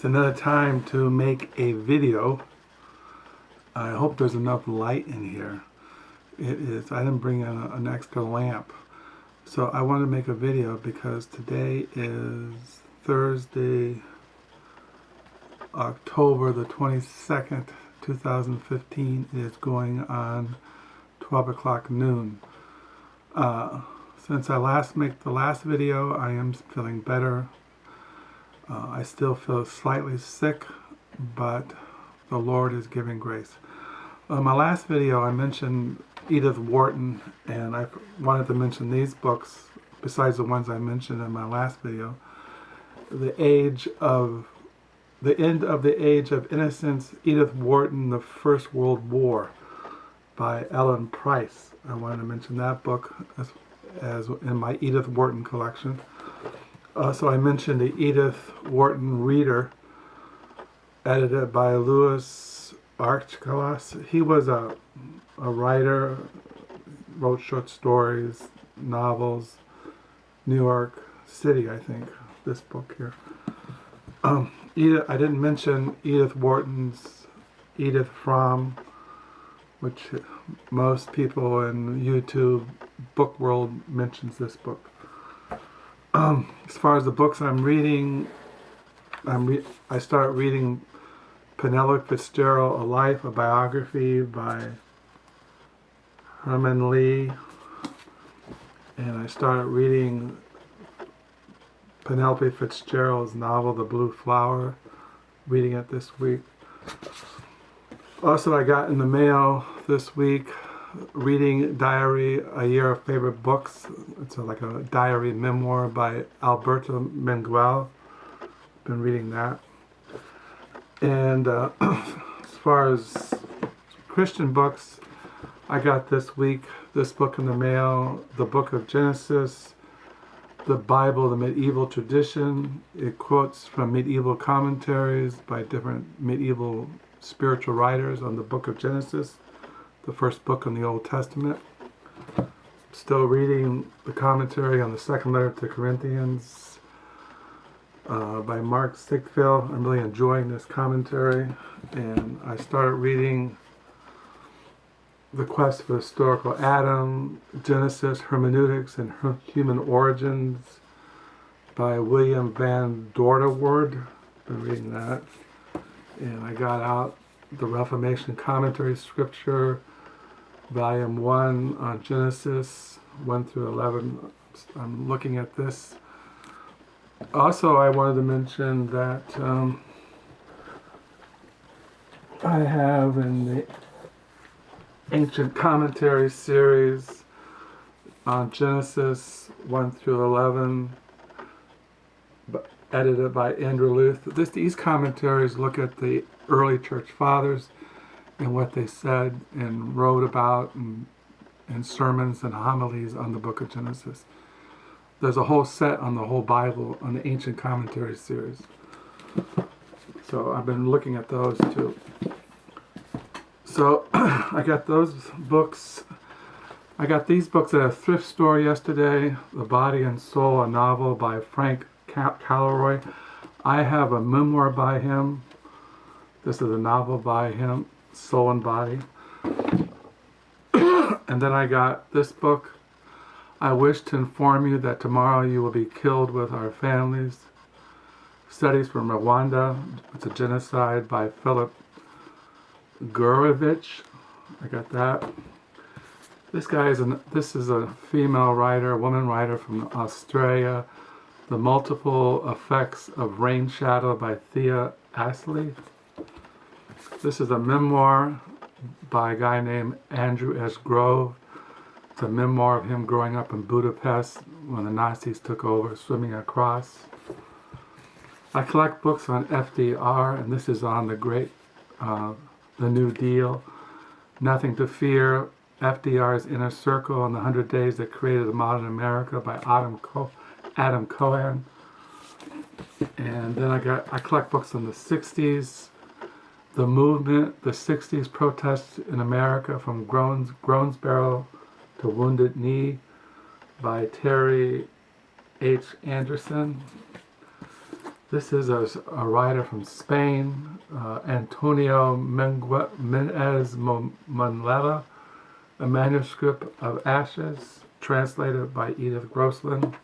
It's another time to make a video. I hope there's enough light in here. It is. I didn't bring an extra lamp. So I want to make a video because today is Thursday, October the 22nd, 2015. It is going on 12 o'clock noon. Since I made the last video, I am feeling better. I still feel slightly sick, but the Lord is giving grace. My last video I mentioned Edith Wharton, and I wanted to mention these books besides the ones I mentioned in my last video. The End of the Age of Innocence, Edith Wharton, The First World War by Ellen Price. I wanted to mention that book as in my Edith Wharton collection. Also, I mentioned the Edith Wharton Reader, edited by Louis Archgalas. He was a writer, wrote short stories, novels, New York City, I think, this book here. I didn't mention Edith Wharton's Edith Fromm, which most people in YouTube book world mentions this book. As far as the books I'm reading, I start reading Penelope Fitzgerald, A Life, a biography by Herman Lee, and I started reading Penelope Fitzgerald's novel, The Blue Flower, reading it this week. Also, I got in the mail this week Reading Diary, A Year of Favorite Books. It's like a diary memoir by Alberto Menguel. Been reading that. And as far as Christian books, I got this week this book in the mail, the Book of Genesis, the Bible, the Medieval Tradition. It quotes from medieval commentaries by different medieval spiritual writers on the Book of Genesis, the first book in the Old Testament. Still reading the commentary on the second letter to Corinthians by Mark Sigfield. I'm really enjoying this commentary. And I started reading The Quest for Historical Adam, Genesis, Hermeneutics, and Human Origins by William Van Dorderwoord. Been reading that. And I got out the Reformation Commentary Scripture, Volume 1 on Genesis, 1 through 11. I'm looking at this. Also, I wanted to mention that I have in the Ancient Commentary series on Genesis 1 through 11, edited by Andrew Luth. These commentaries look at the early church fathers and what they said and wrote about and sermons and homilies on the book of Genesis. There's a whole set on the whole Bible on the Ancient Commentary series. So I've been looking at those too. So I got those books. I got these books at a thrift store yesterday. The Body and Soul, a novel by Frank Calloway. I have a memoir by him. This is a novel by him, Soul and Body. And then I got this book, I Wish to Inform You That Tomorrow You Will Be Killed with Our Families. Studies from Rwanda. It's a genocide by Philip Gurevich. I got that. This is a female writer, a woman writer from Australia. The Multiple Effects of Rain Shadow by Thea Astley. This is a memoir by a guy named Andrew S. Grove. It's a memoir of him growing up in Budapest when the Nazis took over, swimming across. I collect books on FDR, and this is on the New Deal. Nothing to Fear, FDR's Inner Circle and the 100 Days That Created a Modern America by Adam Cohen. And then I collect books on the 60s, the movement, the 60s protests in America from Gronesboro to Wounded Knee by Terry H. Anderson. This is a writer from Spain, Antonio Menez Monleva, A Manuscript of Ashes, translated by Edith Grossland.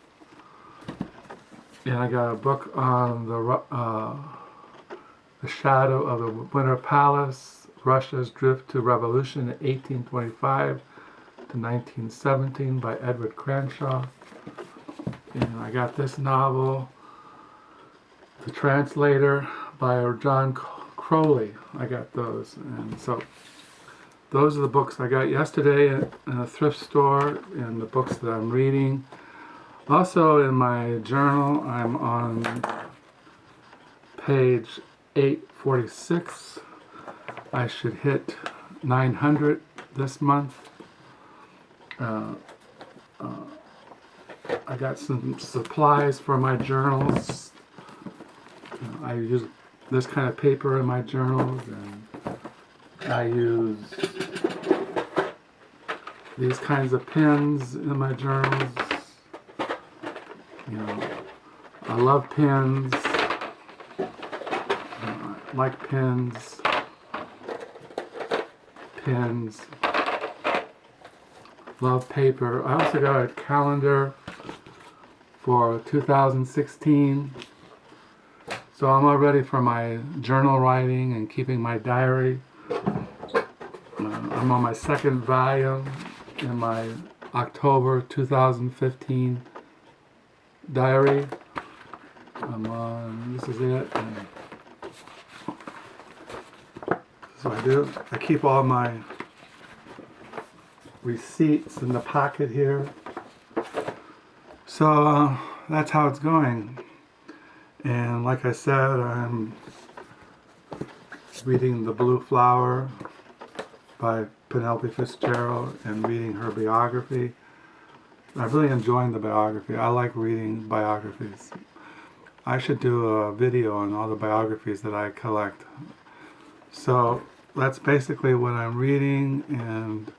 And I got a book on the Shadow of the Winter Palace, Russia's Drift to Revolution in 1825 to 1917 by Edward Cranshaw. And I got this novel, The Translator by John Crowley. I got those. And so those are the books I got yesterday in a thrift store and the books that I'm reading. Also in my journal, I'm on page 846. I should hit 900 this month. I got some supplies for my journals. I use this kind of paper in my journals, and I use these kinds of pens in my journals. You know, I love pens. I like pens. Pens. Love paper. I also got a calendar for 2016. So I'm all ready for my journal writing and keeping my diary. I'm on my second volume in my October 2015 diary. I'm on, this is it. And so I keep all my receipts in the pocket here. So that's how it's going. And like I said, I'm reading The Blue Flower by Penelope Fitzgerald and reading her biography. I'm really enjoying the biography. I like reading biographies. I should do a video on all the biographies that I collect. So that's basically what I'm reading. And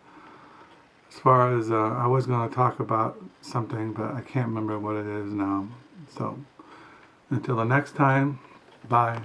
as far as I was going to talk about something, but I can't remember what it is now. So until the next time, bye.